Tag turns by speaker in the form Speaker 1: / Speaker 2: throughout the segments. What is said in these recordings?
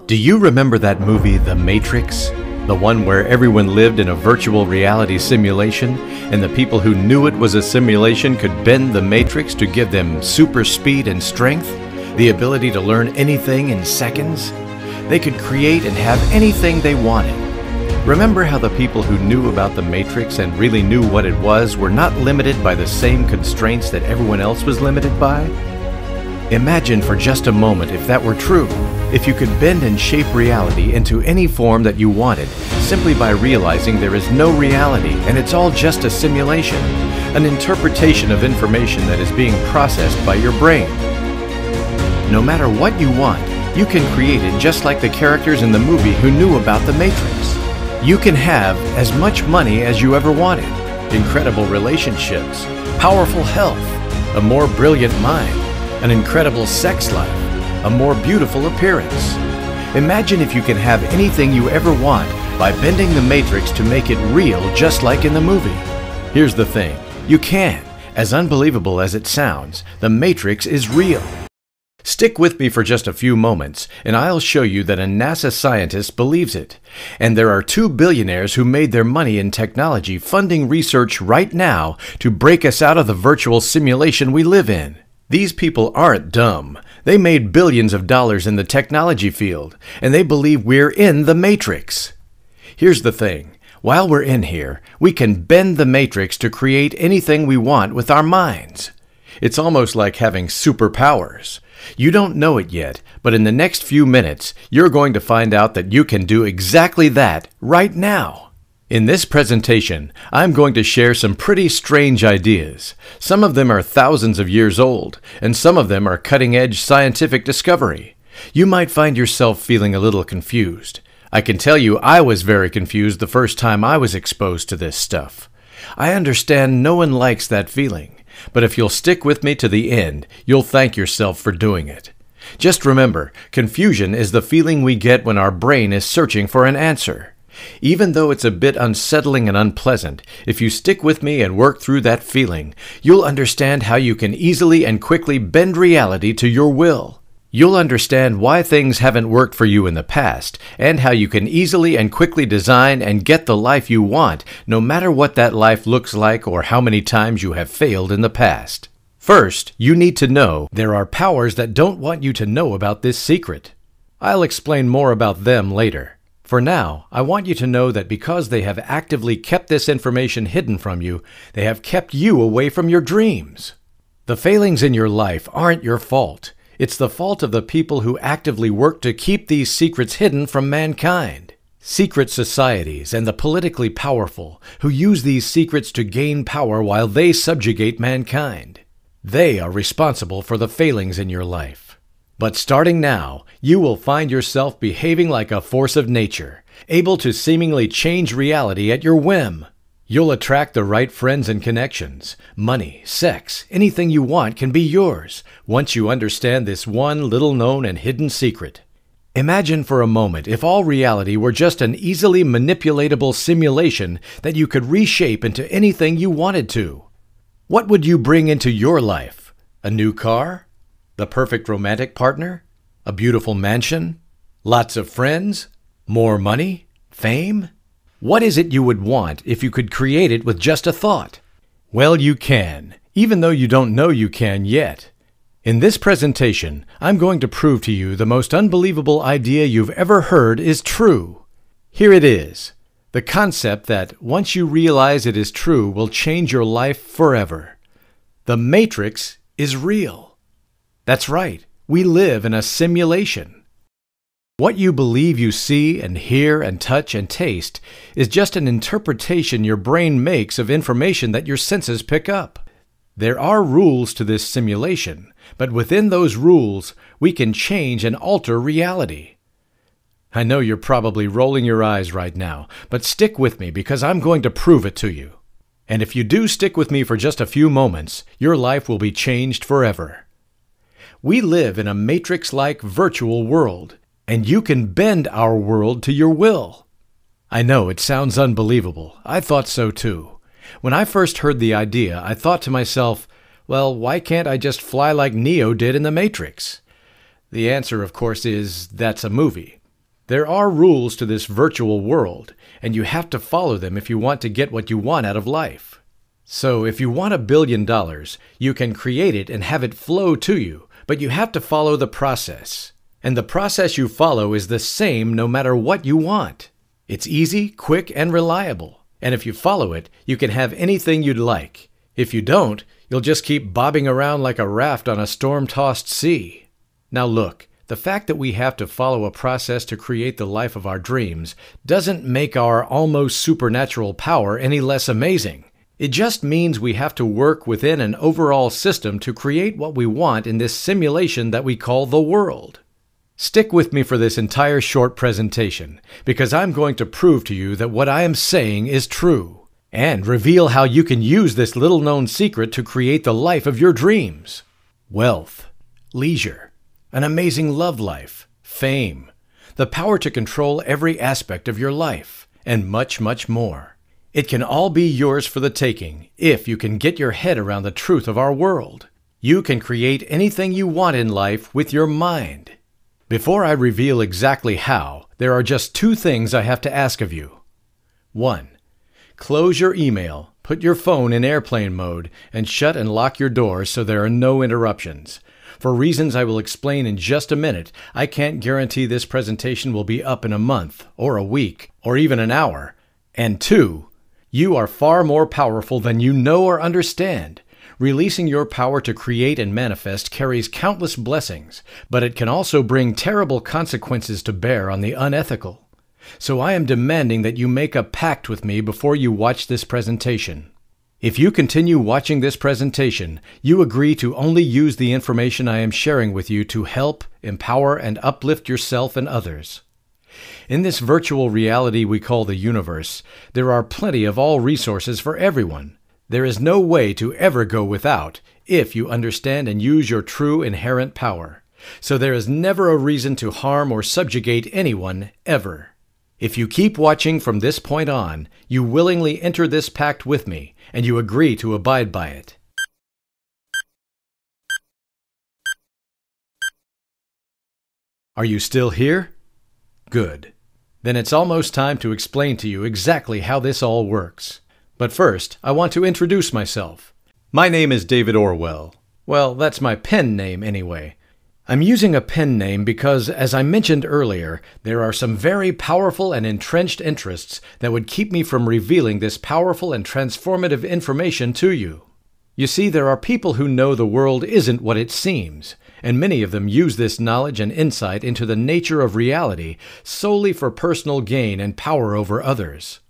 Speaker 1: Do you remember that movie, The Matrix? The one where everyone lived in a virtual reality simulation, and the people who knew it was a simulation could bend the Matrix to give them super speed and strength, the ability to learn anything in seconds? They could create and have anything they wanted. Remember how the people who knew about the Matrix and really knew what it was were not limited by the same constraints that everyone else was limited by? Imagine for just a moment if that were true. If you could bend and shape reality into any form that you wanted, simply by realizing there is no reality and it's all just a simulation, an interpretation of information that is being processed by your brain. No matter what you want, you can create it just like the characters in the movie who knew about the Matrix. You can have as much money as you ever wanted, incredible relationships, powerful health, a more brilliant mind, an incredible sex life, a more beautiful appearance. Imagine if you can have anything you ever want by bending the Matrix to make it real just like in the movie. Here's the thing, you can. As unbelievable as it sounds, the Matrix is real. Stick with me for just a few moments, and I'll show you that a NASA scientist believes it. And there are 2 billionaires who made their money in technology funding research right now to break us out of the virtual simulation we live in. These people aren't dumb. They made billions of dollars in the technology field, and they believe we're in the Matrix. Here's the thing. While we're in here, we can bend the Matrix to create anything we want with our minds. It's almost like having superpowers. You don't know it yet, but in the next few minutes, you're going to find out that you can do exactly that right now. In this presentation, I'm going to share some pretty strange ideas. Some of them are thousands of years old, and some of them are cutting-edge scientific discovery. You might find yourself feeling a little confused. I can tell you I was very confused the first time I was exposed to this stuff. I understand no one likes that feeling, but if you'll stick with me to the end, you'll thank yourself for doing it. Just remember, confusion is the feeling we get when our brain is searching for an answer. Even though it's a bit unsettling and unpleasant, if you stick with me and work through that feeling, you'll understand how you can easily and quickly bend reality to your will. You'll understand why things haven't worked for you in the past, and how you can easily and quickly design and get the life you want, no matter what that life looks like or how many times you have failed in the past. First, you need to know there are powers that don't want you to know about this secret. I'll explain more about them later. For now, I want you to know that because they have actively kept this information hidden from you, they have kept you away from your dreams. The failings in your life aren't your fault. It's the fault of the people who actively work to keep these secrets hidden from mankind. Secret societies and the politically powerful who use these secrets to gain power while they subjugate mankind. They are responsible for the failings in your life. But starting now, you will find yourself behaving like a force of nature, able to seemingly change reality at your whim. You'll attract the right friends and connections. Money, sex, anything you want can be yours, once you understand this one little-known and hidden secret. Imagine for a moment if all reality were just an easily manipulatable simulation that you could reshape into anything you wanted to. What would you bring into your life? A new car? The perfect romantic partner? A beautiful mansion? Lots of friends? More money? Fame? What is it you would want if you could create it with just a thought? Well, you can, even though you don't know you can yet. In this presentation, I'm going to prove to you the most unbelievable idea you've ever heard is true. Here it is. The concept that, once you realize it is true, will change your life forever. The Matrix is real. That's right, we live in a simulation. What you believe you see and hear and touch and taste is just an interpretation your brain makes of information that your senses pick up. There are rules to this simulation, but within those rules, we can change and alter reality. I know you're probably rolling your eyes right now, but stick with me because I'm going to prove it to you. And if you do stick with me for just a few moments, your life will be changed forever. We live in a Matrix-like virtual world, and you can bend our world to your will. I know it sounds unbelievable. I thought so too. When I first heard the idea, I thought to myself, well, why can't I just fly like Neo did in The Matrix? The answer, of course, is that's a movie. There are rules to this virtual world, and you have to follow them if you want to get what you want out of life. So if you want $1 billion, you can create it and have it flow to you, but you have to follow the process. And the process you follow is the same no matter what you want. It's easy, quick, and reliable. And if you follow it, you can have anything you'd like. If you don't, you'll just keep bobbing around like a raft on a storm-tossed sea. Now look, the fact that we have to follow a process to create the life of our dreams doesn't make our almost supernatural power any less amazing. It just means we have to work within an overall system to create what we want in this simulation that we call the world. Stick with me for this entire short presentation, because I'm going to prove to you that what I am saying is true, and reveal how you can use this little-known secret to create the life of your dreams. Wealth, leisure, an amazing love life, fame, the power to control every aspect of your life, and much, much more. It can all be yours for the taking if you can get your head around the truth of our world. You can create anything you want in life with your mind. Before I reveal exactly how, there are just 2 things I have to ask of you. 1. Close your email, put your phone in airplane mode, and shut and lock your doors so there are no interruptions. For reasons I will explain in just a minute, I can't guarantee this presentation will be up in a month, or a week, or even an hour. And 2, you are far more powerful than you know or understand. Releasing your power to create and manifest carries countless blessings, but it can also bring terrible consequences to bear on the unethical. So I am demanding that you make a pact with me before you watch this presentation. If you continue watching this presentation, you agree to only use the information I am sharing with you to help, empower, and uplift yourself and others. In this virtual reality we call the universe, there are plenty of all resources for everyone. There is no way to ever go without if you understand and use your true inherent power. So there is never a reason to harm or subjugate anyone, ever. If you keep watching from this point on, you willingly enter this pact with me, and you agree to abide by it. Are you still here? Good. Then it's almost time to explain to you exactly how this all works. But first, I want to introduce myself. My name is David Orwell. Well, that's my pen name anyway. I'm using a pen name because, as I mentioned earlier, there are some very powerful and entrenched interests that would keep me from revealing this powerful and transformative information to you. You see, there are people who know the world isn't what it seems, and many of them use this knowledge and insight into the nature of reality solely for personal gain and power over others.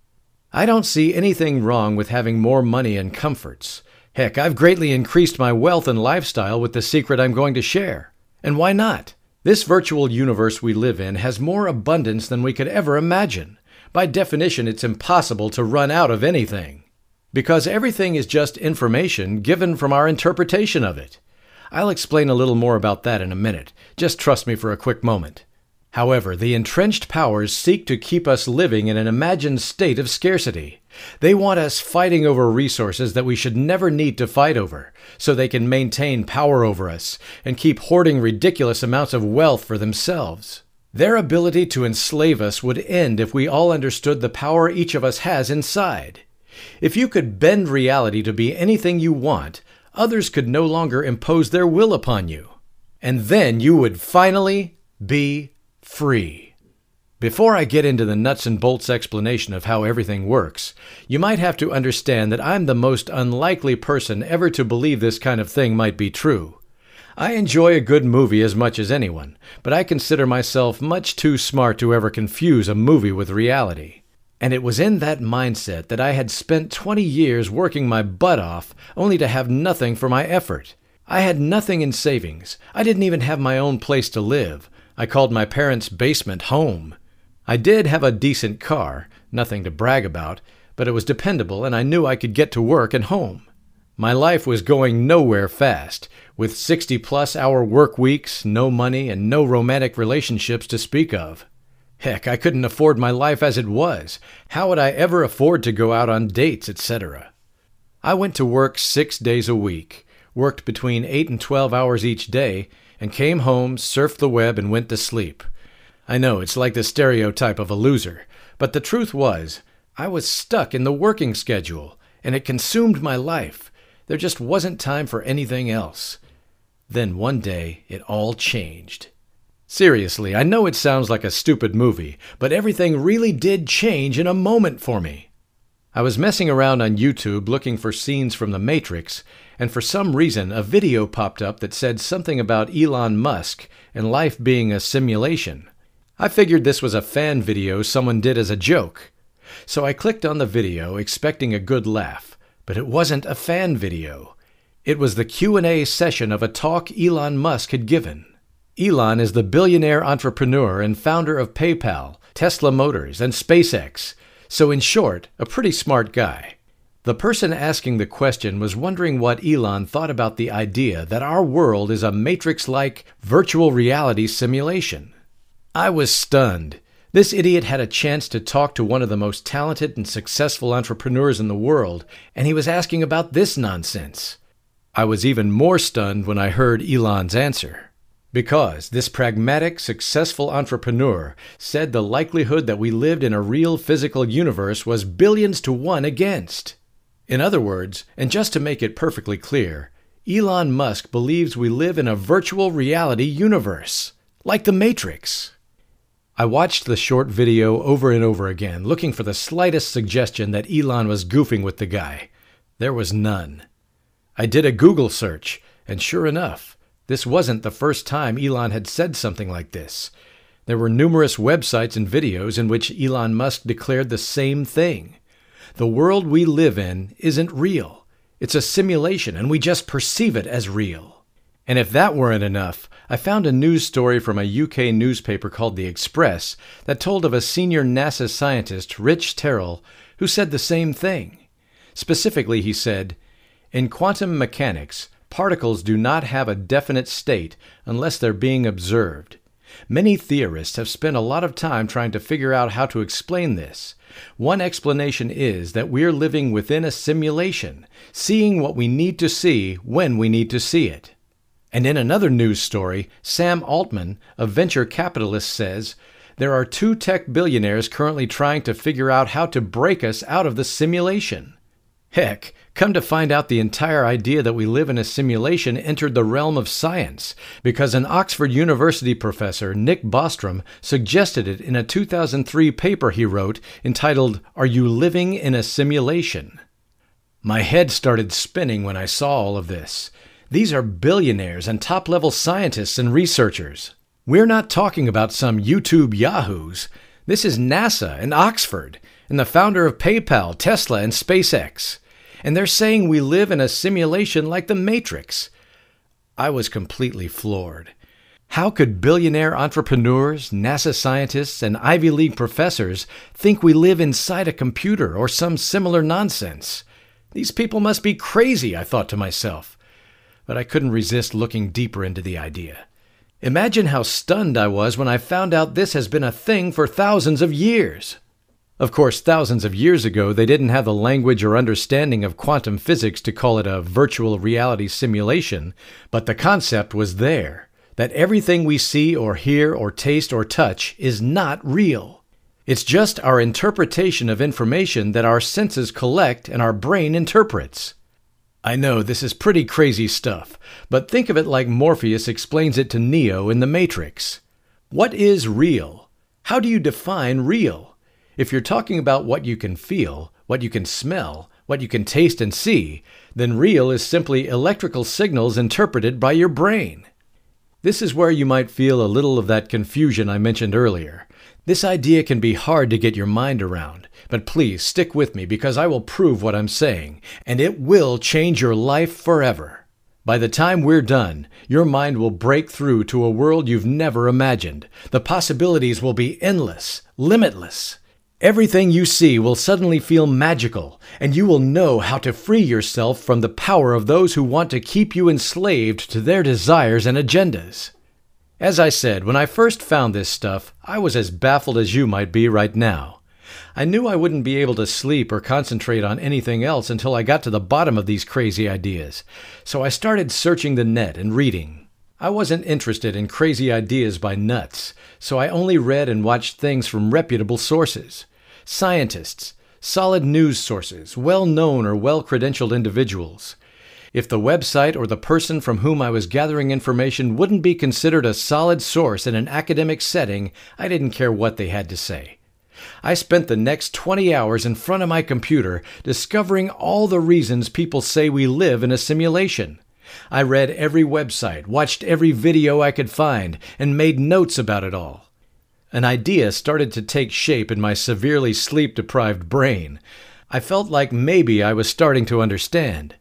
Speaker 1: I don't see anything wrong with having more money and comforts. Heck, I've greatly increased my wealth and lifestyle with the secret I'm going to share. And why not? This virtual universe we live in has more abundance than we could ever imagine. By definition, it's impossible to run out of anything. Because everything is just information given from our interpretation of it. I'll explain a little more about that in a minute. Just trust me for a quick moment. However, the entrenched powers seek to keep us living in an imagined state of scarcity. They want us fighting over resources that we should never need to fight over, so they can maintain power over us and keep hoarding ridiculous amounts of wealth for themselves. Their ability to enslave us would end if we all understood the power each of us has inside. If you could bend reality to be anything you want, others could no longer impose their will upon you. And then you would finally be free. Before I get into the nuts and bolts explanation of how everything works, you might have to understand that I'm the most unlikely person ever to believe this kind of thing might be true. I enjoy a good movie as much as anyone, but I consider myself much too smart to ever confuse a movie with reality. And it was in that mindset that I had spent 20 years working my butt off only to have nothing for my effort. I had nothing in savings. I didn't even have my own place to live. I called my parents' basement home. I did have a decent car, nothing to brag about, but it was dependable and I knew I could get to work and home. My life was going nowhere fast, with 60-plus hour work weeks, no money, and no romantic relationships to speak of. Heck, I couldn't afford my life as it was. How would I ever afford to go out on dates, etc.? I went to work 6 days a week, worked between 8 and 12 hours each day, and came home, surfed the web, and went to sleep. I know, it's like the stereotype of a loser, but the truth was, I was stuck in the working schedule, and it consumed my life. There just wasn't time for anything else. Then one day, it all changed. Seriously, I know it sounds like a stupid movie, but everything really did change in a moment for me. I was messing around on YouTube looking for scenes from The Matrix, and for some reason a video popped up that said something about Elon Musk and life being a simulation. I figured this was a fan video someone did as a joke. So I clicked on the video expecting a good laugh, but it wasn't a fan video. It was the Q&A session of a talk Elon Musk had given. Elon is the billionaire entrepreneur and founder of PayPal, Tesla Motors, and SpaceX. So in short, a pretty smart guy. The person asking the question was wondering what Elon thought about the idea that our world is a Matrix-like virtual reality simulation. I was stunned. This idiot had a chance to talk to one of the most talented and successful entrepreneurs in the world, and he was asking about this nonsense. I was even more stunned when I heard Elon's answer. Because this pragmatic, successful entrepreneur said the likelihood that we lived in a real physical universe was billions to one against. In other words, and just to make it perfectly clear, Elon Musk believes we live in a virtual reality universe, like the Matrix. I watched the short video over and over again, looking for the slightest suggestion that Elon was goofing with the guy. There was none. I did a Google search, and sure enough, this wasn't the first time Elon had said something like this. There were numerous websites and videos in which Elon Musk declared the same thing. The world we live in isn't real. It's a simulation, and we just perceive it as real. And if that weren't enough, I found a news story from a UK newspaper called The Express that told of a senior NASA scientist, Rich Terrell, who said the same thing. Specifically, he said, "In quantum mechanics, particles do not have a definite state unless they're being observed. Many theorists have spent a lot of time trying to figure out how to explain this. One explanation is that we're living within a simulation, seeing what we need to see when we need to see it." And in another news story, Sam Altman, a venture capitalist, says, "There are 2 tech billionaires currently trying to figure out how to break us out of the simulation." Heck, come to find out, the entire idea that we live in a simulation entered the realm of science because an Oxford University professor, Nick Bostrom, suggested it in a 2003 paper he wrote entitled, "Are You Living in a Simulation?" My head started spinning when I saw all of this. These are billionaires and top-level scientists and researchers. We're not talking about some YouTube yahoos. This is NASA and Oxford, and the founder of PayPal, Tesla, and SpaceX. And they're saying we live in a simulation like the Matrix. I was completely floored. How could billionaire entrepreneurs, NASA scientists, and Ivy League professors think we live inside a computer or some similar nonsense? These people must be crazy, I thought to myself. But I couldn't resist looking deeper into the idea. Imagine how stunned I was when I found out this has been a thing for thousands of years. Of course, thousands of years ago, they didn't have the language or understanding of quantum physics to call it a virtual reality simulation, but the concept was there, that everything we see or hear or taste or touch is not real. It's just our interpretation of information that our senses collect and our brain interprets. I know this is pretty crazy stuff, but think of it like Morpheus explains it to Neo in The Matrix. What is real? How do you define real? If you're talking about what you can feel, what you can smell, what you can taste and see, then real is simply electrical signals interpreted by your brain. This is where you might feel a little of that confusion I mentioned earlier. This idea can be hard to get your mind around, but please stick with me because I will prove what I'm saying, and it will change your life forever. By the time we're done, your mind will break through to a world you've never imagined. The possibilities will be endless, limitless. Everything you see will suddenly feel magical, and you will know how to free yourself from the power of those who want to keep you enslaved to their desires and agendas. As I said, when I first found this stuff, I was as baffled as you might be right now. I knew I wouldn't be able to sleep or concentrate on anything else until I got to the bottom of these crazy ideas, so I started searching the net and reading. I wasn't interested in crazy ideas by nuts, so I only read and watched things from reputable sources. Scientists, solid news sources, well-known or well-credentialed individuals. If the website or the person from whom I was gathering information wouldn't be considered a solid source in an academic setting, I didn't care what they had to say. I spent the next 20 hours in front of my computer discovering all the reasons people say we live in a simulation. I read every website, watched every video I could find, and made notes about it all. An idea started to take shape in my severely sleep-deprived brain. I felt like maybe I was starting to understand.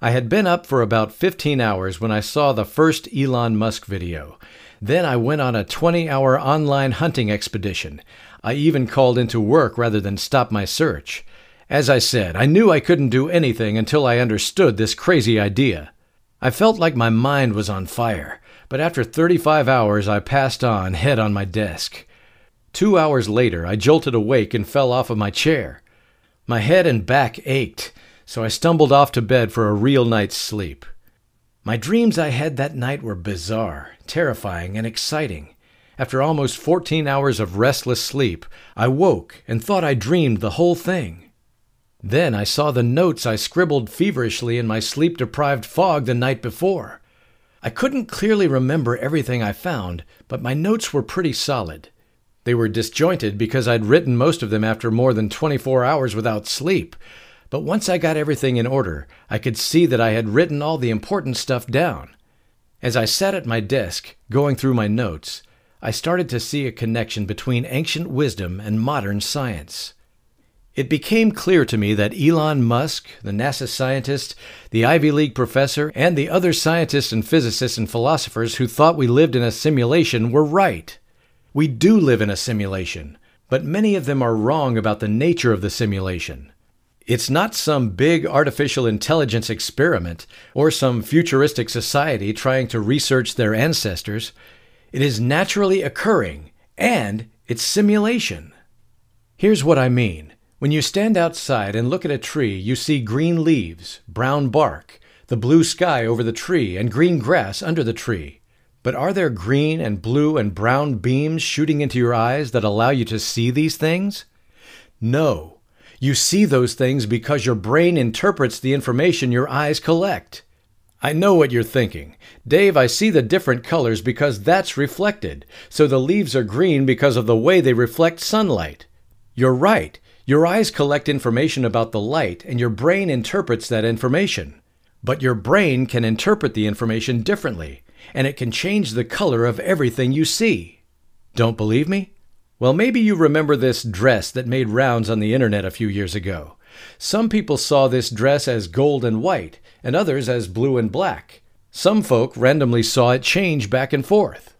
Speaker 1: I had been up for about 15 hours when I saw the first Elon Musk video. Then I went on a 20-hour online hunting expedition. I even called into work rather than stop my search. As I said, I knew I couldn't do anything until I understood this crazy idea. I felt like my mind was on fire, but after 35 hours I passed on, head on my desk. 2 hours later, I jolted awake and fell off of my chair. My head and back ached, so I stumbled off to bed for a real night's sleep. My dreams I had that night were bizarre, terrifying, and exciting. After almost 14 hours of restless sleep, I woke and thought I dreamed the whole thing. Then I saw the notes I scribbled feverishly in my sleep-deprived fog the night before. I couldn't clearly remember everything I found, but my notes were pretty solid. They were disjointed because I'd written most of them after more than 24 hours without sleep. But once I got everything in order, I could see that I had written all the important stuff down. As I sat at my desk, going through my notes, I started to see a connection between ancient wisdom and modern science. It became clear to me that Elon Musk, the NASA scientist, the Ivy League professor, and the other scientists and physicists and philosophers who thought we lived in a simulation were right. We do live in a simulation, but many of them are wrong about the nature of the simulation. It's not some big artificial intelligence experiment or some futuristic society trying to research their ancestors. It is naturally occurring, and it's simulation. Here's what I mean. When you stand outside and look at a tree, you see green leaves, brown bark, the blue sky over the tree, and green grass under the tree. But are there green and blue and brown beams shooting into your eyes that allow you to see these things? No. You see those things because your brain interprets the information your eyes collect. I know what you're thinking. Dave, I see the different colors because that's reflected, so the leaves are green because of the way they reflect sunlight. You're right. Your eyes collect information about the light, and your brain interprets that information. But your brain can interpret the information differently, and it can change the color of everything you see. Don't believe me? Well, maybe you remember this dress that made rounds on the internet a few years ago. Some people saw this dress as gold and white, and others as blue and black. Some folk randomly saw it change back and forth.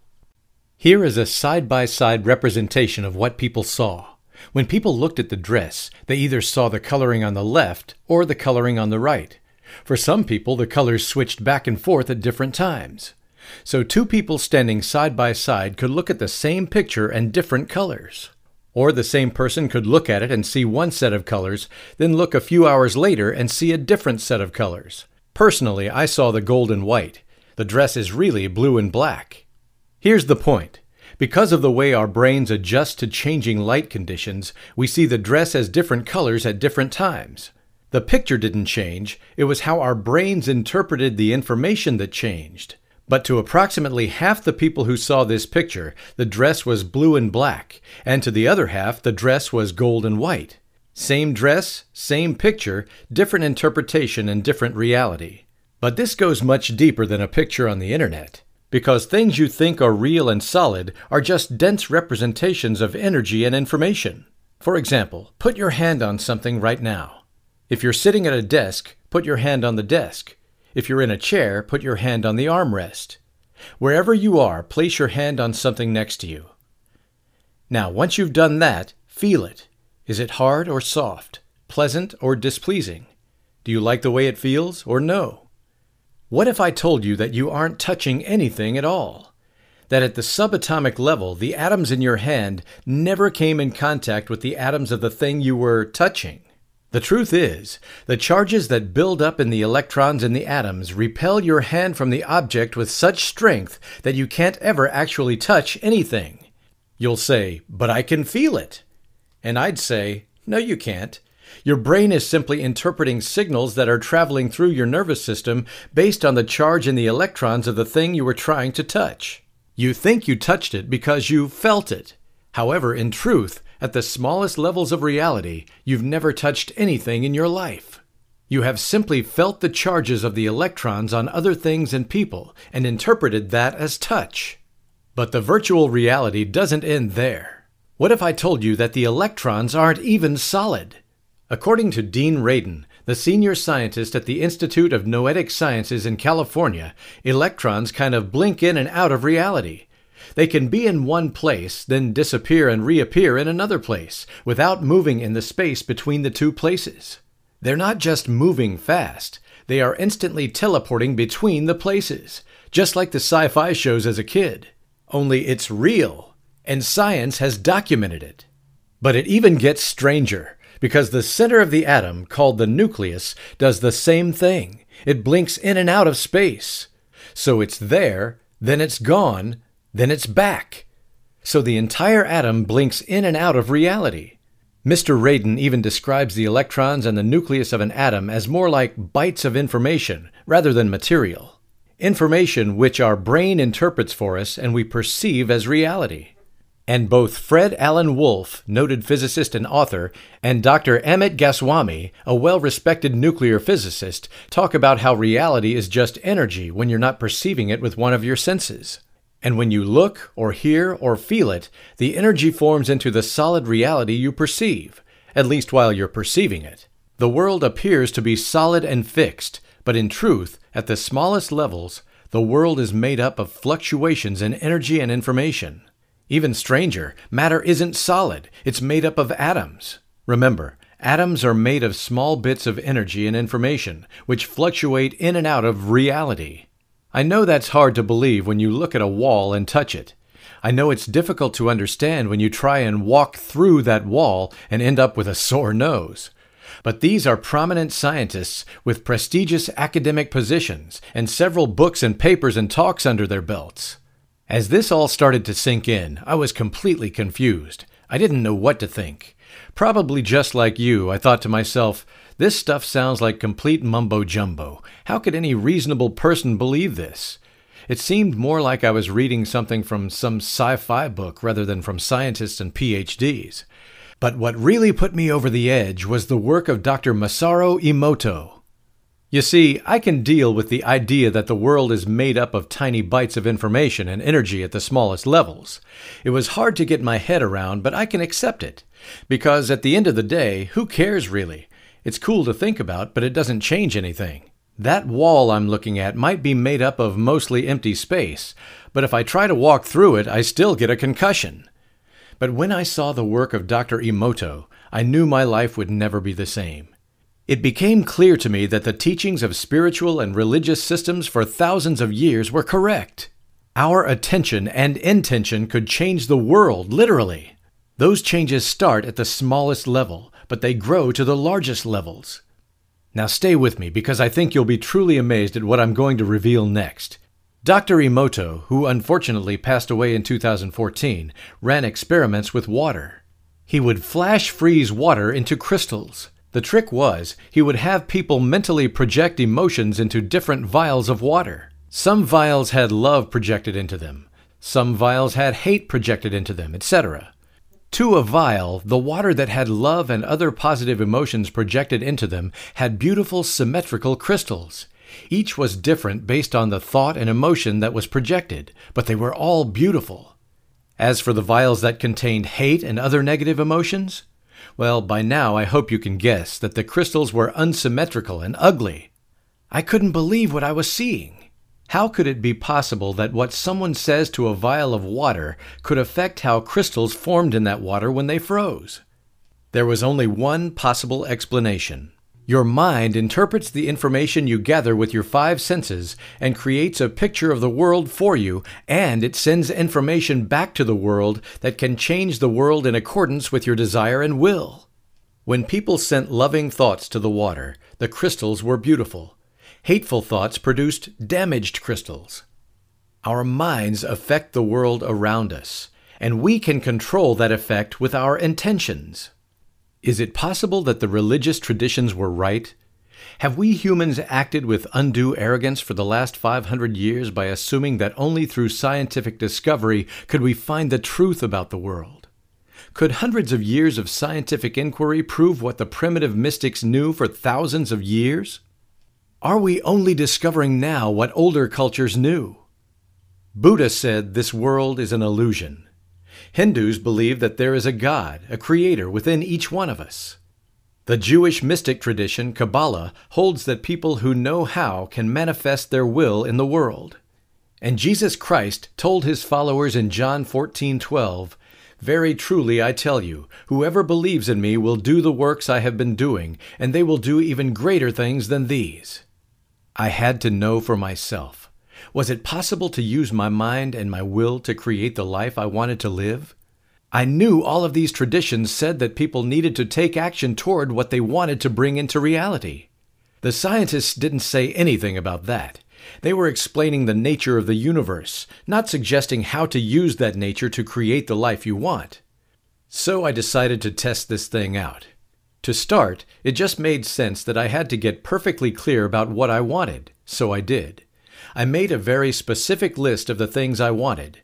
Speaker 1: Here is a side-by-side representation of what people saw. When people looked at the dress, they either saw the coloring on the left or the coloring on the right. For some people, the colors switched back and forth at different times. So two people standing side by side could look at the same picture and different colors. Or the same person could look at it and see one set of colors, then look a few hours later and see a different set of colors. Personally, I saw the gold and white. The dress is really blue and black. Here's the point. Because of the way our brains adjust to changing light conditions, we see the dress as different colors at different times. The picture didn't change, it was how our brains interpreted the information that changed. But to approximately half the people who saw this picture, the dress was blue and black, and to the other half, the dress was gold and white. Same dress, same picture, different interpretation and different reality. But this goes much deeper than a picture on the internet. Because things you think are real and solid are just dense representations of energy and information. For example, put your hand on something right now. If you're sitting at a desk, put your hand on the desk. If you're in a chair, put your hand on the armrest. Wherever you are, place your hand on something next to you. Now, once you've done that, feel it. Is it hard or soft? Pleasant or displeasing? Do you like the way it feels or no? What if I told you that you aren't touching anything at all? That at the subatomic level, the atoms in your hand never came in contact with the atoms of the thing you were touching? The truth is, the charges that build up in the electrons in the atoms repel your hand from the object with such strength that you can't ever actually touch anything. You'll say, "But I can feel it." And I'd say, "No, you can't. Your brain is simply interpreting signals that are traveling through your nervous system based on the charge in the electrons of the thing you were trying to touch. You think you touched it because you felt it. However, in truth, at the smallest levels of reality, you've never touched anything in your life. You have simply felt the charges of the electrons on other things and people and interpreted that as touch. But the virtual reality doesn't end there. What if I told you that the electrons aren't even solid? According to Dean Radin, the senior scientist at the Institute of Noetic Sciences in California, electrons kind of blink in and out of reality. They can be in one place, then disappear and reappear in another place, without moving in the space between the two places. They're not just moving fast, they are instantly teleporting between the places, just like the sci-fi shows as a kid. Only it's real, and science has documented it. But it even gets stranger, because the center of the atom, called the nucleus, does the same thing. It blinks in and out of space. So it's there, then it's gone, then it's back. So the entire atom blinks in and out of reality. Mr. Radin even describes the electrons and the nucleus of an atom as more like bytes of information rather than material. Information which our brain interprets for us and we perceive as reality. And both Fred Alan Wolf, noted physicist and author, and Dr. Amit Goswami, a well-respected nuclear physicist, talk about how reality is just energy when you're not perceiving it with one of your senses. And when you look, or hear, or feel it, the energy forms into the solid reality you perceive, at least while you're perceiving it. The world appears to be solid and fixed, but in truth, at the smallest levels, the world is made up of fluctuations in energy and information. Even stranger, matter isn't solid, it's made up of atoms. Remember, atoms are made of small bits of energy and information, which fluctuate in and out of reality. I know that's hard to believe when you look at a wall and touch it. I know it's difficult to understand when you try and walk through that wall and end up with a sore nose. But these are prominent scientists with prestigious academic positions and several books and papers and talks under their belts. As this all started to sink in, I was completely confused. I didn't know what to think. Probably just like you, I thought to myself, this stuff sounds like complete mumbo-jumbo. How could any reasonable person believe this? It seemed more like I was reading something from some sci-fi book rather than from scientists and PhDs. But what really put me over the edge was the work of Dr. Masaru Emoto. You see, I can deal with the idea that the world is made up of tiny bytes of information and energy at the smallest levels. It was hard to get my head around, but I can accept it. Because at the end of the day, who cares really? It's cool to think about, but it doesn't change anything. That wall I'm looking at might be made up of mostly empty space, but if I try to walk through it, I still get a concussion. But when I saw the work of Dr. Emoto, I knew my life would never be the same. It became clear to me that the teachings of spiritual and religious systems for thousands of years were correct. Our attention and intention could change the world, literally. Those changes start at the smallest level, but they grow to the largest levels. Now stay with me because I think you'll be truly amazed at what I'm going to reveal next. Dr. Emoto, who unfortunately passed away in 2014, ran experiments with water. He would flash freeze water into crystals. The trick was, he would have people mentally project emotions into different vials of water. Some vials had love projected into them. Some vials had hate projected into them, etc. To a vial, the water that had love and other positive emotions projected into them had beautiful symmetrical crystals. Each was different based on the thought and emotion that was projected, but they were all beautiful. As for the vials that contained hate and other negative emotions, well, by now I hope you can guess that the crystals were unsymmetrical and ugly. I couldn't believe what I was seeing. How could it be possible that what someone says to a vial of water could affect how crystals formed in that water when they froze? There was only one possible explanation. Your mind interprets the information you gather with your 5 senses and creates a picture of the world for you, and it sends information back to the world that can change the world in accordance with your desire and will. When people sent loving thoughts to the water, the crystals were beautiful. Hateful thoughts produced damaged crystals. Our minds affect the world around us, and we can control that effect with our intentions. Is it possible that the religious traditions were right? Have we humans acted with undue arrogance for the last 500 years by assuming that only through scientific discovery could we find the truth about the world? Could hundreds of years of scientific inquiry prove what the primitive mystics knew for thousands of years? Are we only discovering now what older cultures knew? Buddha said this world is an illusion. Hindus believe that there is a God, a creator within each one of us. The Jewish mystic tradition, Kabbalah, holds that people who know how can manifest their will in the world. And Jesus Christ told his followers in John 14:12, "Very truly I tell you, whoever believes in me will do the works I have been doing, and they will do even greater things than these." I had to know for myself. Was it possible to use my mind and my will to create the life I wanted to live? I knew all of these traditions said that people needed to take action toward what they wanted to bring into reality. The scientists didn't say anything about that. They were explaining the nature of the universe, not suggesting how to use that nature to create the life you want. So I decided to test this thing out. To start, it just made sense that I had to get perfectly clear about what I wanted, so I did. I made a very specific list of the things I wanted.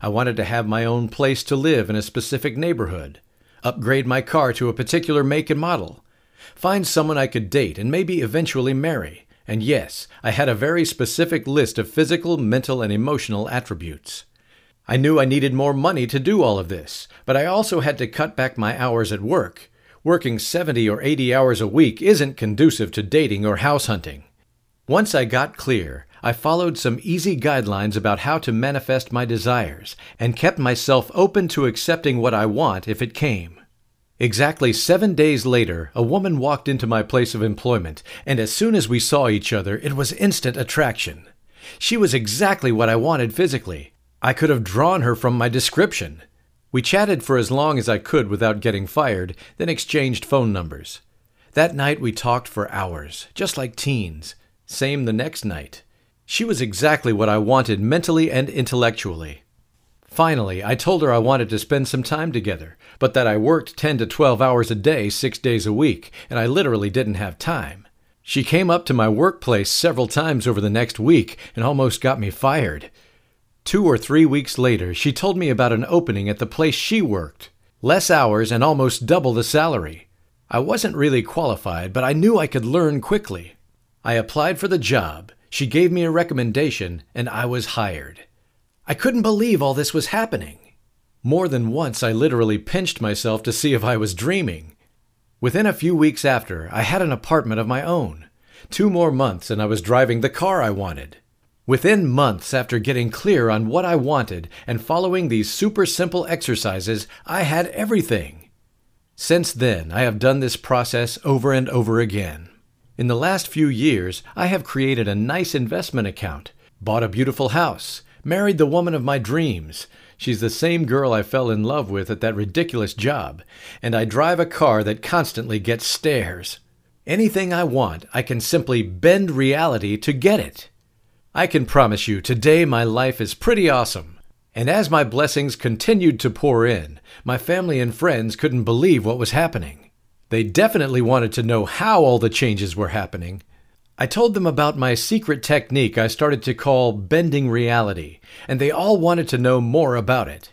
Speaker 1: I wanted to have my own place to live in a specific neighborhood, upgrade my car to a particular make and model, find someone I could date and maybe eventually marry, and yes, I had a very specific list of physical, mental, and emotional attributes. I knew I needed more money to do all of this, but I also had to cut back my hours at work. Working 70 or 80 hours a week isn't conducive to dating or house hunting. Once I got clear, I followed some easy guidelines about how to manifest my desires and kept myself open to accepting what I want if it came. Exactly 7 days later, a woman walked into my place of employment, and as soon as we saw each other, it was instant attraction. She was exactly what I wanted physically. I could have drawn her from my description. We chatted for as long as I could without getting fired, then exchanged phone numbers. That night we talked for hours, just like teens. Same the next night. She was exactly what I wanted mentally and intellectually. Finally, I told her I wanted to spend some time together, but that I worked 10 to 12 hours a day, 6 days a week, and I literally didn't have time. She came up to my workplace several times over the next week and almost got me fired. 2 or 3 weeks later, she told me about an opening at the place she worked. Less hours and almost double the salary. I wasn't really qualified, but I knew I could learn quickly. I applied for the job. She gave me a recommendation, and I was hired. I couldn't believe all this was happening. More than once, I literally pinched myself to see if I was dreaming. Within a few weeks after, I had an apartment of my own. 2 more months, and I was driving the car I wanted. Within months after getting clear on what I wanted and following these super simple exercises, I had everything. Since then, I have done this process over and over again. In the last few years, I have created a nice investment account, bought a beautiful house, married the woman of my dreams. She's the same girl I fell in love with at that ridiculous job, and I drive a car that constantly gets stares. Anything I want, I can simply bend reality to get it. I can promise you, today my life is pretty awesome. And as my blessings continued to pour in, my family and friends couldn't believe what was happening. They definitely wanted to know how all the changes were happening. I told them about my secret technique I started to call bending reality, and they all wanted to know more about it.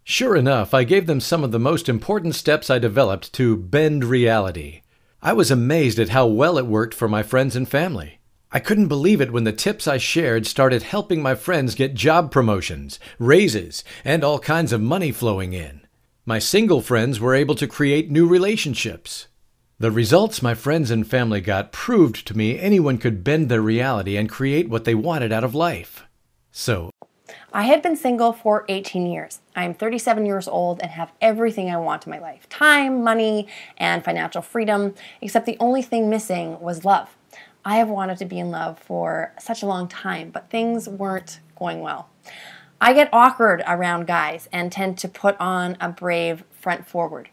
Speaker 1: Sure enough, I gave them some of the most important steps I developed to bend reality. I was amazed at how well it worked for my friends and family. I couldn't believe it when the tips I shared started helping my friends get job promotions, raises, and all kinds of money flowing in. My single friends were able to create new relationships. The results my friends and family got proved to me anyone could bend their reality and create what they wanted out of life. So,
Speaker 2: I had been single for 18 years. I'm 37 years old and have everything I want in my life. Time, money, and financial freedom, except the only thing missing was love. I have wanted to be in love for such a long time, but things weren't going well. I get awkward around guys and tend to put on a brave front forward.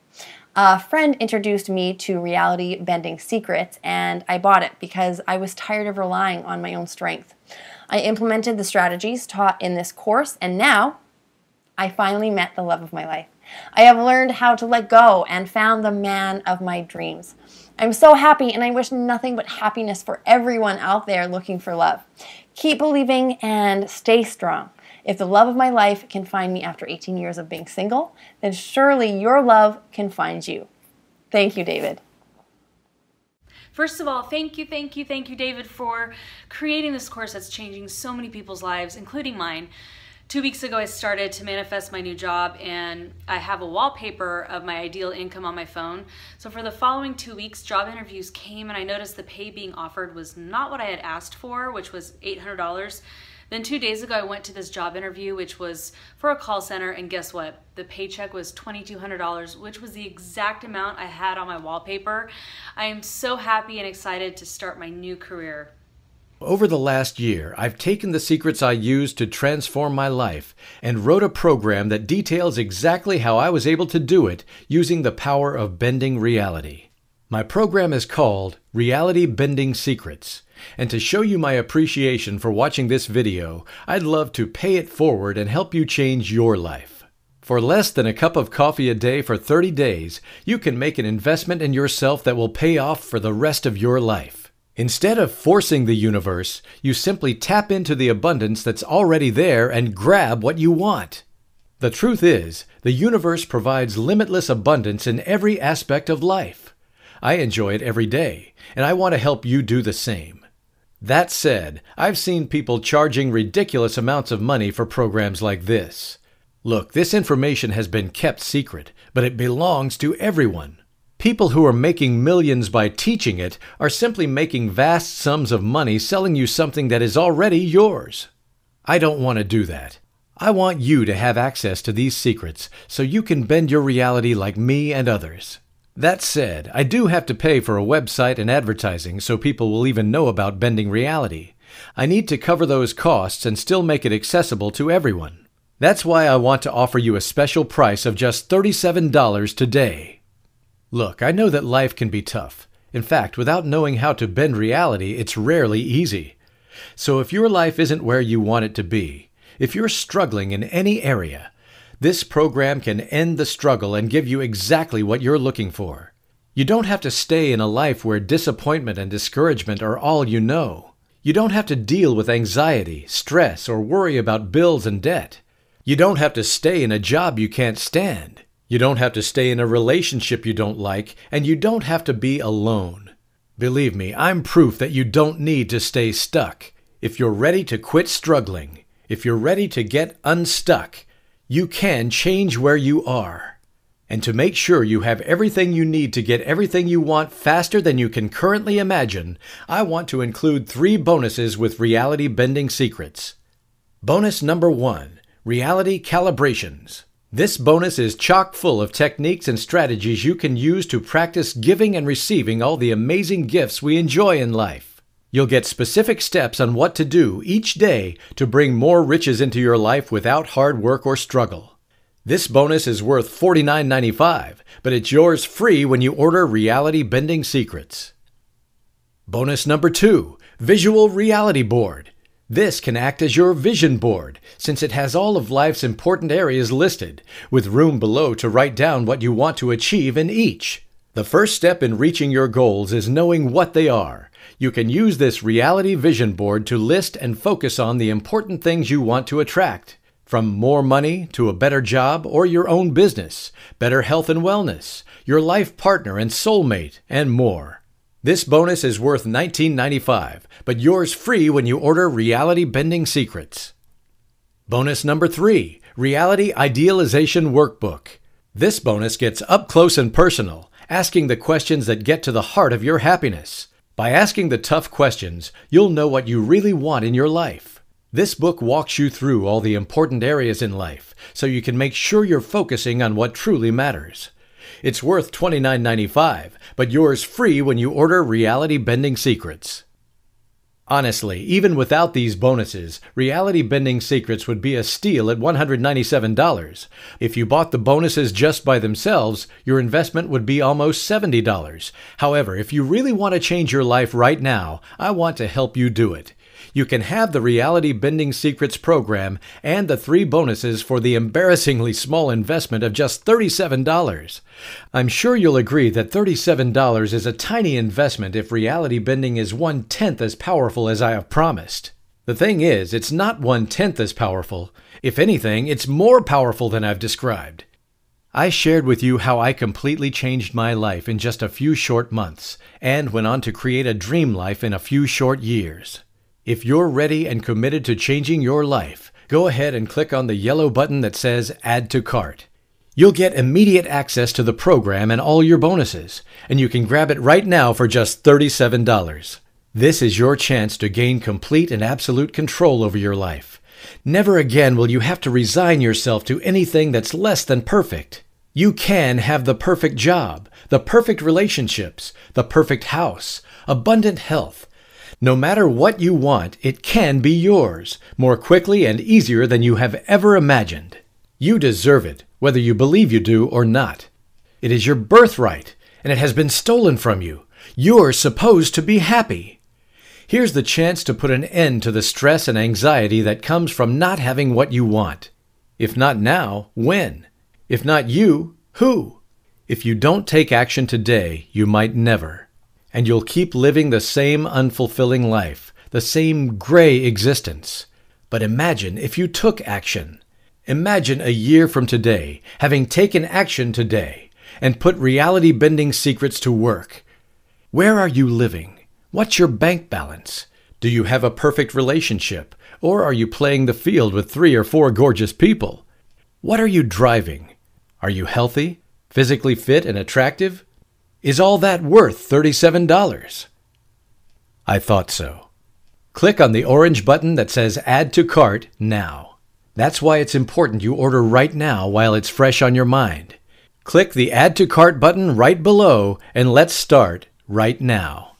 Speaker 2: A friend introduced me to Reality Bending Secrets, and I bought it because I was tired of relying on my own strength. I implemented the strategies taught in this course, and now I finally met the love of my life. I have learned how to let go and found the man of my dreams. I'm so happy, and I wish nothing but happiness for everyone out there looking for love. Keep believing and stay strong. If the love of my life can find me after 18 years of being single, then surely your love can find you. Thank you, David.
Speaker 3: First of all, thank you, David, for creating this course that's changing so many people's lives, including mine. 2 weeks ago, I started to manifest my new job, and I have a wallpaper of my ideal income on my phone. So for the following 2 weeks, job interviews came, and I noticed the pay being offered was not what I had asked for, which was $800. Then 2 days ago, I went to this job interview, which was for a call center, and guess what? The paycheck was $2,200, which was the exact amount I had on my wallpaper. I am so happy and excited to start my new career.
Speaker 1: Over the last year, I've taken the secrets I used to transform my life and wrote a program that details exactly how I was able to do it using the power of bending reality. My program is called Reality Bending Secrets. And to show you my appreciation for watching this video, I'd love to pay it forward and help you change your life. For less than a cup of coffee a day for 30 days, you can make an investment in yourself that will pay off for the rest of your life. Instead of forcing the universe, you simply tap into the abundance that's already there and grab what you want. The truth is, the universe provides limitless abundance in every aspect of life. I enjoy it every day, and I want to help you do the same. That said, I've seen people charging ridiculous amounts of money for programs like this. Look, this information has been kept secret, but it belongs to everyone. People who are making millions by teaching it are simply making vast sums of money selling you something that is already yours. I don't want to do that. I want you to have access to these secrets so you can bend your reality like me and others. That said, I do have to pay for a website and advertising so people will even know about bending reality. I need to cover those costs and still make it accessible to everyone. That's why I want to offer you a special price of just $37 today. Look, I know that life can be tough. In fact, without knowing how to bend reality, it's rarely easy. So if your life isn't where you want it to be, if you're struggling in any area, this program can end the struggle and give you exactly what you're looking for. You don't have to stay in a life where disappointment and discouragement are all you know. You don't have to deal with anxiety, stress, or worry about bills and debt. You don't have to stay in a job you can't stand. You don't have to stay in a relationship you don't like, and you don't have to be alone. Believe me, I'm proof that you don't need to stay stuck. If you're ready to quit struggling, if you're ready to get unstuck, you can change where you are. And to make sure you have everything you need to get everything you want faster than you can currently imagine, I want to include 3 bonuses with Reality Bending Secrets. Bonus number 1, Reality Calibrations. This bonus is chock full of techniques and strategies you can use to practice giving and receiving all the amazing gifts we enjoy in life. You'll get specific steps on what to do each day to bring more riches into your life without hard work or struggle. This bonus is worth $49.95, but it's yours free when you order Reality Bending Secrets. Bonus number 2, Visual Reality Board. This can act as your vision board, since it has all of life's important areas listed, with room below to write down what you want to achieve in each. The first step in reaching your goals is knowing what they are. You can use this reality vision board to list and focus on the important things you want to attract, from more money to a better job or your own business, better health and wellness, your life partner and soulmate, and more. This bonus is worth $19.95, but yours free when you order Reality Bending Secrets. Bonus number 3, Reality Idealization Workbook. This bonus gets up close and personal, asking the questions that get to the heart of your happiness. By asking the tough questions, you'll know what you really want in your life. This book walks you through all the important areas in life, so you can make sure you're focusing on what truly matters. It's worth $29.95, but yours free when you order Reality Bending Secrets. Honestly, even without these bonuses, Reality Bending Secrets would be a steal at $197. If you bought the bonuses just by themselves, your investment would be almost $70. However, if you really want to change your life right now, I want to help you do it. You can have the Reality Bending Secrets program and the 3 bonuses for the embarrassingly small investment of just $37. I'm sure you'll agree that $37 is a tiny investment if reality bending is 1/10 as powerful as I have promised. The thing is, it's not 1/10 as powerful. If anything, it's more powerful than I've described. I shared with you how I completely changed my life in just a few short months, and went on to create a dream life in a few short years. If you're ready and committed to changing your life, go ahead and click on the yellow button that says Add to Cart. You'll get immediate access to the program and all your bonuses, and you can grab it right now for just $37. This is your chance to gain complete and absolute control over your life. Never again will you have to resign yourself to anything that's less than perfect. You can have the perfect job, the perfect relationships, the perfect house, abundant health. No matter what you want, it can be yours, more quickly and easier than you have ever imagined. You deserve it, whether you believe you do or not. It is your birthright, and it has been stolen from you. You're supposed to be happy. Here's the chance to put an end to the stress and anxiety that comes from not having what you want. If not now, when? If not you, who? If you don't take action today, you might never. And you'll keep living the same unfulfilling life, the same gray existence. But imagine if you took action. Imagine a year from today, having taken action today, and put Reality Bending Secrets to work. Where are you living? What's your bank balance? Do you have a perfect relationship, or are you playing the field with 3 or 4 gorgeous people? What are you driving? Are you healthy, physically fit and attractive? Is all that worth $37? I thought so. Click on the orange button that says Add to Cart now. That's why it's important you order right now while it's fresh on your mind. Click the Add to Cart button right below and let's start right now.